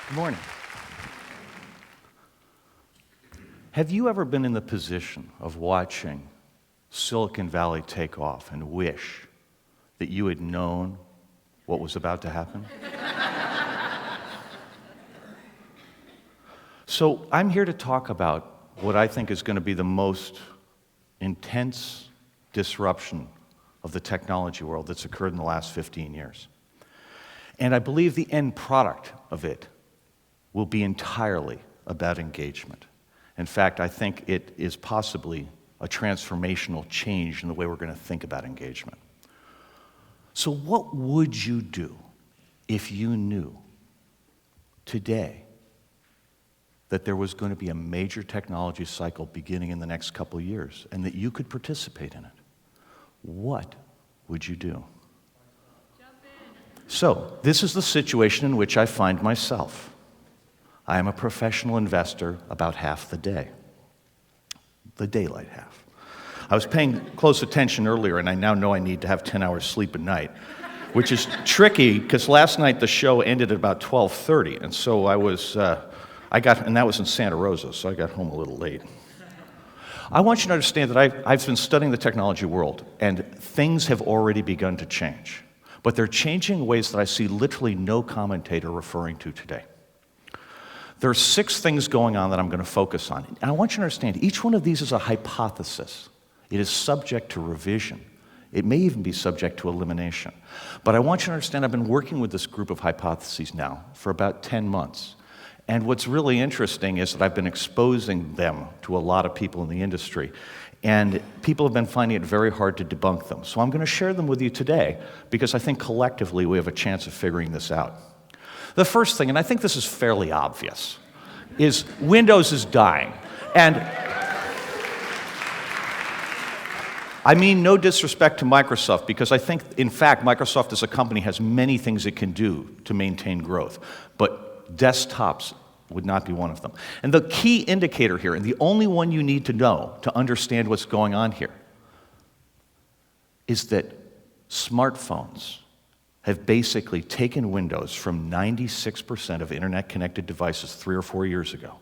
Good morning. Have you ever been in the position of watching Silicon Valley take off and wish that you had known what was about to happen? So I'm here to talk about what I think is going to be the most intense disruption of the technology world that's occurred in the last 15 years. And I believe the end product of it will be entirely about engagement. In fact, I think it is possibly a transformational change in the way we're going to think about engagement. So what would you do if you knew today that there was going to be a major technology cycle beginning in the next couple of years and that you could participate in it? What would you do? So, this is the situation in which I find myself. I am a professional investor about half the day. The daylight half. I was paying close attention earlier, and I now know I need to have 10 hours sleep a night, which is tricky because last night the show ended at about 12:30, and so and that was in Santa Rosa, so I got home a little late. I want you to understand that I've been studying the technology world, and things have already begun to change. But they're changing in ways that I see literally no commentator referring to today. There are 6 things going on that I'm going to focus on. And I want you to understand, each one of these is a hypothesis. It is subject to revision. It may even be subject to elimination. But I want you to understand I've been working with this group of hypotheses now for about 10 months. And what's really interesting is that I've been exposing them to a lot of people in the industry. And people have been finding it very hard to debunk them. So I'm going to share them with you today because I think collectively we have a chance of figuring this out. The first thing, and I think this is fairly obvious, is Windows is dying. And I mean no disrespect to Microsoft, because I think, in fact, Microsoft as a company has many things it can do to maintain growth. But desktops would not be one of them. And the key indicator here, and the only one you need to know to understand what's going on here, is that smartphones have basically taken Windows from 96% of internet-connected devices 3 or 4 years ago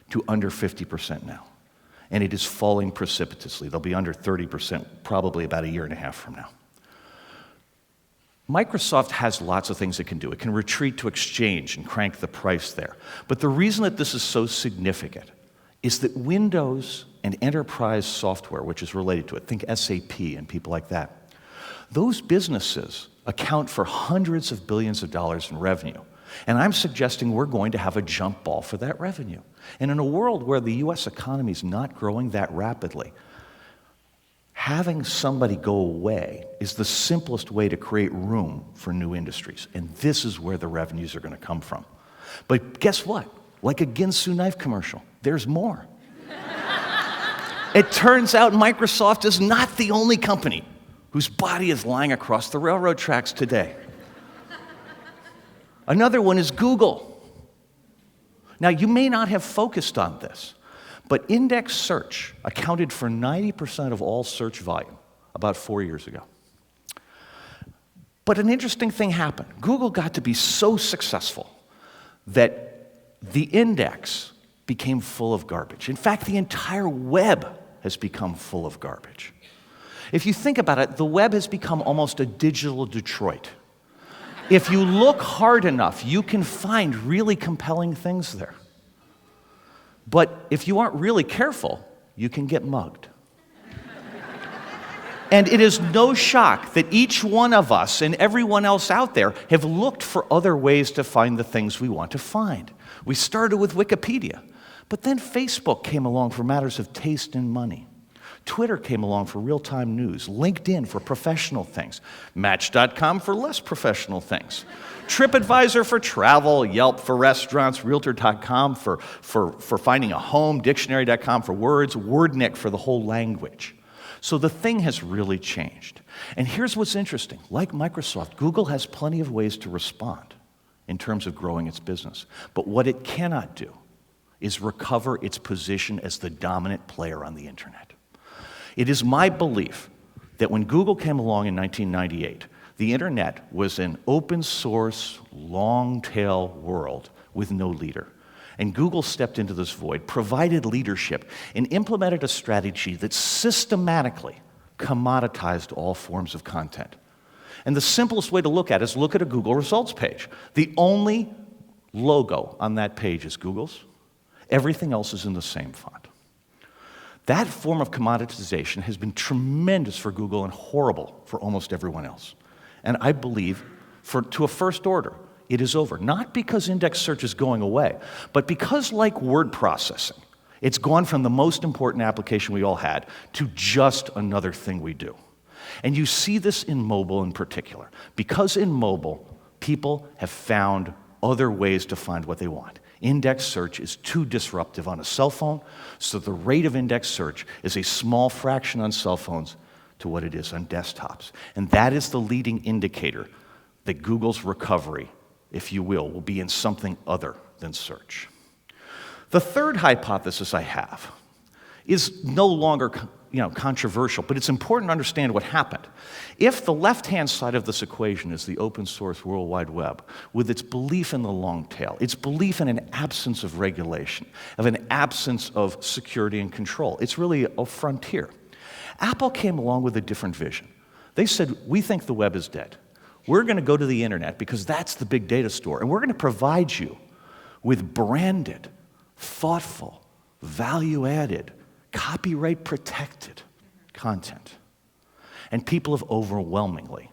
to under 50% now. And it is falling precipitously. They'll be under 30% probably about a year and a half from now. Microsoft has lots of things it can do. It can retreat to Exchange and crank the price there. But the reason that this is so significant is that Windows and enterprise software, which is related to it, think SAP and people like that, those businesses account for hundreds of billions of dollars in revenue. And I'm suggesting we're going to have a jump ball for that revenue. And in a world where the U.S. economy is not growing that rapidly, having somebody go away is the simplest way to create room for new industries. And this is where the revenues are going to come from. But guess what? Like a Ginsu knife commercial, there's more. It turns out Microsoft is not the only company whose body is lying across the railroad tracks today. Another one is Google. Now, you may not have focused on this, but index search accounted for 90% of all search volume about 4 years ago. But an interesting thing happened. Google got to be so successful that the index became full of garbage. In fact, the entire web has become full of garbage. If you think about it, the web has become almost a digital Detroit. If you look hard enough, you can find really compelling things there. But if you aren't really careful, you can get mugged. And it is no shock that each one of us and everyone else out there have looked for other ways to find the things we want to find. We started with Wikipedia, but then Facebook came along for matters of taste and money. Twitter came along for real-time news, LinkedIn for professional things, Match.com for less professional things, TripAdvisor for travel, Yelp for restaurants, Realtor.com for finding a home, Dictionary.com for words, Wordnik for the whole language. So the thing has really changed. And here's what's interesting. Like Microsoft, Google has plenty of ways to respond in terms of growing its business. But what it cannot do is recover its position as the dominant player on the internet. It is my belief that when Google came along in 1998, The internet was an open source, long tail world with no leader. And Google stepped into this void, provided leadership, and implemented a strategy that systematically commoditized all forms of content. And the simplest way to look at it is look at a Google results page. The only logo on that page is Google's. Everything else is in the same font. That form of commoditization has been tremendous for Google and horrible for almost everyone else. And I believe, to a first order, it is over. Not because index search is going away, but because, like word processing, it's gone from the most important application we all had to just another thing we do. And you see this in mobile in particular. Because in mobile, people have found other ways to find what they want. Index search is too disruptive on a cell phone, so the rate of index search is a small fraction on cell phones to what it is on desktops. And that is the leading indicator that Google's recovery, if you will be in something other than search. The third hypothesis I have is no longer controversial, but it's important to understand what happened. If the left-hand side of this equation is the open source World Wide Web, with its belief in the long tail, its belief in an absence of regulation, of an absence of security and control, it's really a frontier. Apple came along with a different vision. They said, we think the web is dead. We're going to go to the internet because that's the big data store, and we're going to provide you with branded, thoughtful, value-added, copyright-protected content. And people have overwhelmingly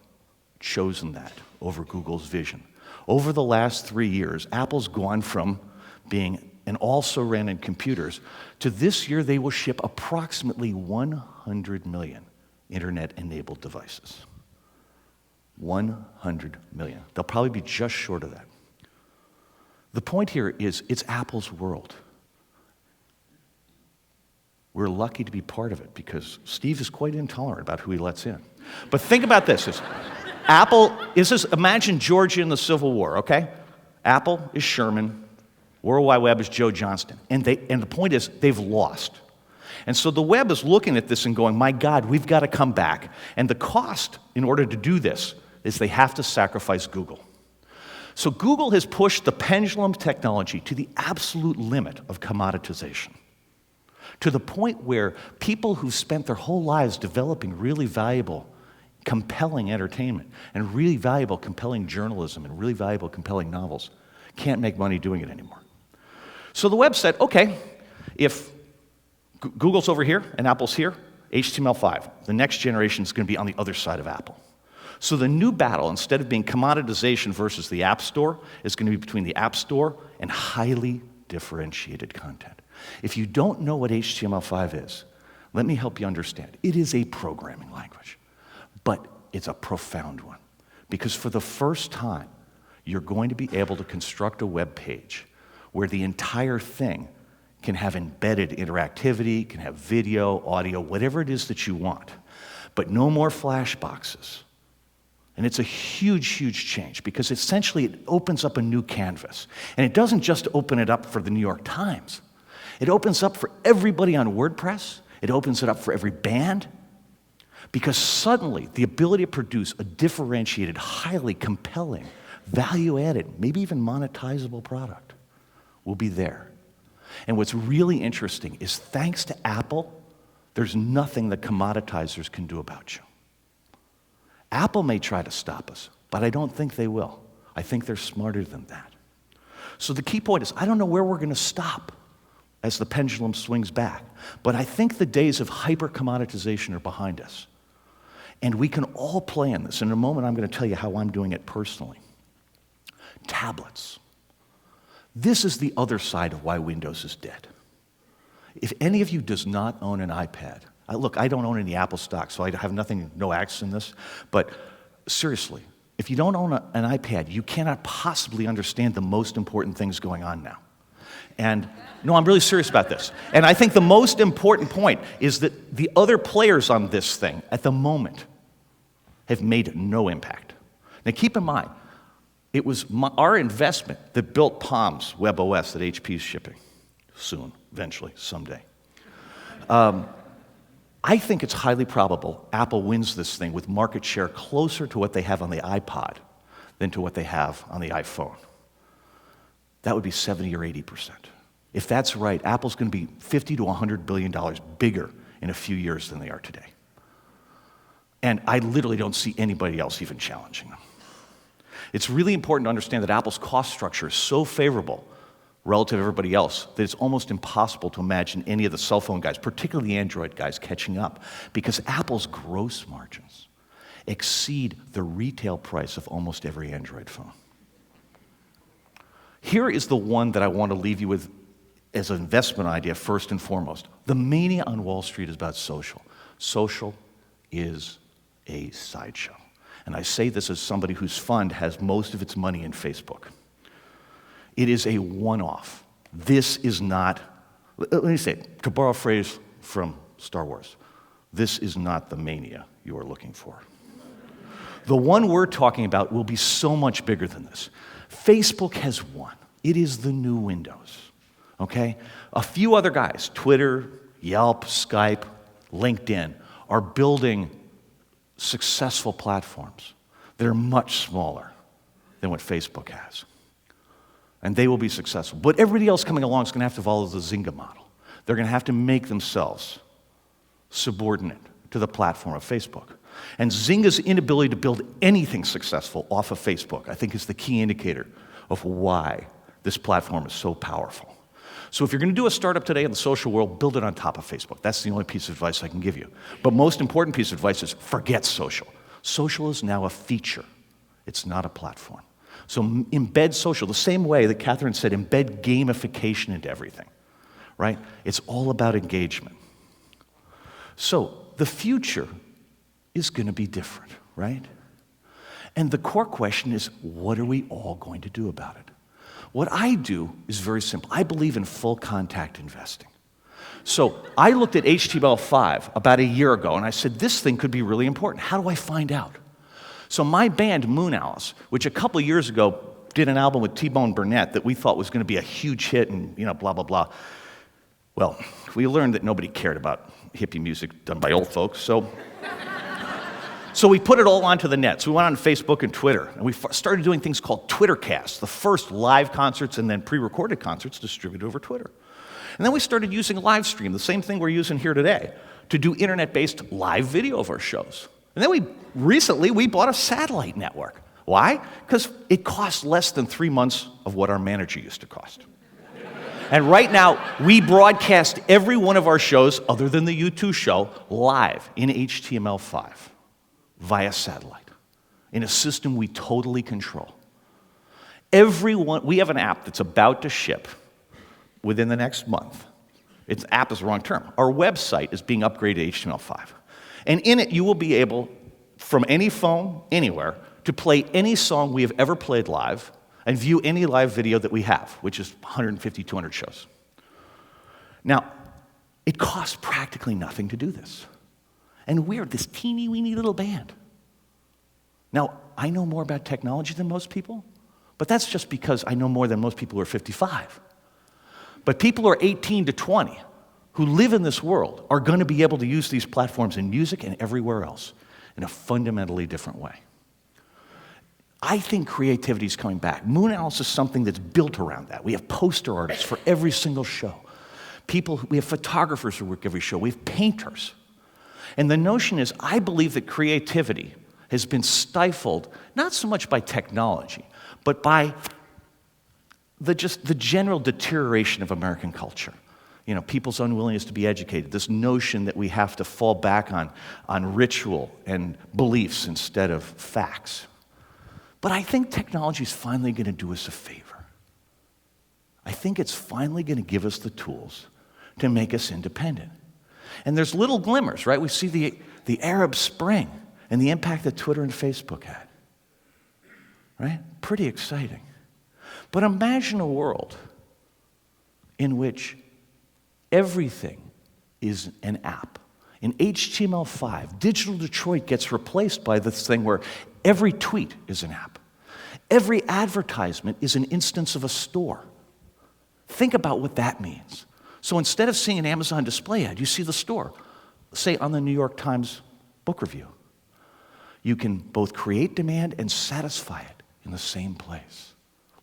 chosen that over Google's vision. Over the last 3 years, Apple's gone from being an also-ran in computers to this year they will ship approximately 100 million internet-enabled devices. 100 million. They'll probably be just short of that. The point here is it's Apple's world. We're lucky to be part of it because Steve is quite intolerant about who he lets in. But think about this. Imagine Georgia in the Civil War, okay? Apple is Sherman, World Wide Web is Joe Johnston. And the point is, they've lost. And so the web is looking at this and going, my God, we've got to come back. And the cost in order to do this is they have to sacrifice Google. So Google has pushed the pendulum technology to the absolute limit of commoditization, to the point where people who've spent their whole lives developing really valuable, compelling entertainment and really valuable, compelling journalism and really valuable, compelling novels can't make money doing it anymore. So the web said, okay, if Google's over here and Apple's here, HTML5, the next generation is going to be on the other side of Apple. So the new battle, instead of being commoditization versus the App Store, is going to be between the App Store and highly differentiated content. If you don't know what HTML5 is, let me help you understand. It is a programming language, but it's a profound one. Because for the first time, you're going to be able to construct a web page where the entire thing can have embedded interactivity, can have video, audio, whatever it is that you want. But no more flash boxes. And it's a huge, huge change because essentially it opens up a new canvas. And it doesn't just open it up for the New York Times. It opens up for everybody on WordPress. It opens it up for every band. Because suddenly the ability to produce a differentiated, highly compelling, value-added, maybe even monetizable product will be there. And what's really interesting is thanks to Apple, there's nothing that commoditizers can do about you. Apple may try to stop us, but I don't think they will. I think they're smarter than that. So the key point is, I don't know where we're going to stop as the pendulum swings back, but I think the days of hyper-commoditization are behind us. And we can all play in this. In a moment, I'm going to tell you how I'm doing it personally. Tablets. This is the other side of why Windows is dead. If any of you does not own an iPad, look, I don't own any Apple stock, so I have no access in this, but seriously, if you don't own an iPad, you cannot possibly understand the most important things going on now. And no, I'm really serious about this. And I think the most important point is that the other players on this thing at the moment have made no impact. Now keep in mind, it was our investment that built Palm's web OS that HP is shipping soon, eventually, someday. I think it's highly probable Apple wins this thing with market share closer to what they have on the iPod than to what they have on the iPhone. That would be 70 or 80%. If that's right, Apple's going to be $50 to $100 billion bigger in a few years than they are today. And I literally don't see anybody else even challenging them. It's really important to understand that Apple's cost structure is so favorable relative to everybody else that it's almost impossible to imagine any of the cell phone guys, particularly the Android guys, catching up, because Apple's gross margins exceed the retail price of almost every Android phone. Here is the one that I want to leave you with as an investment idea first and foremost. The mania on Wall Street is about social. Social is a sideshow. And I say this as somebody whose fund has most of its money in Facebook. It is a one-off. This is not, let me say it, to borrow a phrase from Star Wars, this is not the mania you are looking for. The one we're talking about will be so much bigger than this. Facebook has won. It is the new Windows, okay? A few other guys, Twitter, Yelp, Skype, LinkedIn, are building successful platforms that are much smaller than what Facebook has. And they will be successful. But everybody else coming along is going to have to follow the Zynga model. They're going to have to make themselves subordinate to the platform of Facebook. And Zynga's inability to build anything successful off of Facebook, I think, is the key indicator of why this platform is so powerful. So if you're going to do a startup today in the social world, build it on top of Facebook. That's the only piece of advice I can give you. But most important piece of advice is forget social. Social is now a feature. It's not a platform. So embed social, the same way that Catherine said, embed gamification into everything, right? It's all about engagement. So the future is going to be different, right? And the core question is, what are we all going to do about it? What I do is very simple. I believe in full contact investing. So I looked at HTML5 about a year ago, and I said, this thing could be really important. How do I find out? So my band, Moonalice, which a couple of years ago did an album with T-Bone Burnett that we thought was going to be a huge hit and, blah, blah, blah. Well, we learned that nobody cared about hippie music done by old folks, so we put it all onto the net. So we went on Facebook and Twitter, and we started doing things called Twittercasts, the first live concerts and then pre-recorded concerts distributed over Twitter. And then we started using live stream, the same thing we're using here today, to do internet-based live video of our shows. And then recently we bought a satellite network. Why? Because it costs less than 3 months of what our manager used to cost. And right now, we broadcast every one of our shows, other than the U2 show, live in HTML5 via satellite in a system we totally control. We have an app that's about to ship within the next month. App is the wrong term. Our website is being upgraded to HTML5. And in it, you will be able, from any phone, anywhere, to play any song we have ever played live and view any live video that we have, which is 150, 200 shows. Now, it costs practically nothing to do this. And we're this teeny-weeny little band. Now, I know more about technology than most people, but that's just because I know more than most people who are 55. But people who are 18 to 20 who live in this world are going to be able to use these platforms in music and everywhere else in a fundamentally different way. I think creativity is coming back. Moonalice is something that's built around that. We have poster artists for every single show. We have photographers who work every show. We have painters. And the notion is, I believe that creativity has been stifled, not so much by technology, but by the general deterioration of American culture. People's unwillingness to be educated, this notion that we have to fall back on ritual and beliefs instead of facts. But I think technology is finally going to do us a favor. I think it's finally going to give us the tools to make us independent. And there's little glimmers, right? We see the Arab Spring and the impact that Twitter and Facebook had, right? Pretty exciting. But imagine a world in which everything is an app. In HTML5, Digital Detroit gets replaced by this thing where every tweet is an app. Every advertisement is an instance of a store. Think about what that means. So instead of seeing an Amazon display ad, you see the store. say on the New York Times book review. You can both create demand and satisfy it in the same place.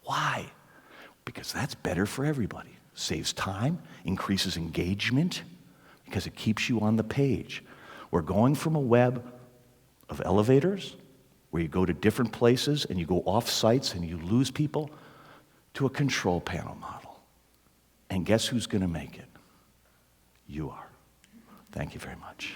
Why? Because that's better for everybody. Saves time, increases engagement, because it keeps you on the page. We're going from a web of elevators, where you go to different places and you go off sites and you lose people, to a control panel model. And guess who's going to make it? You are. Thank you very much.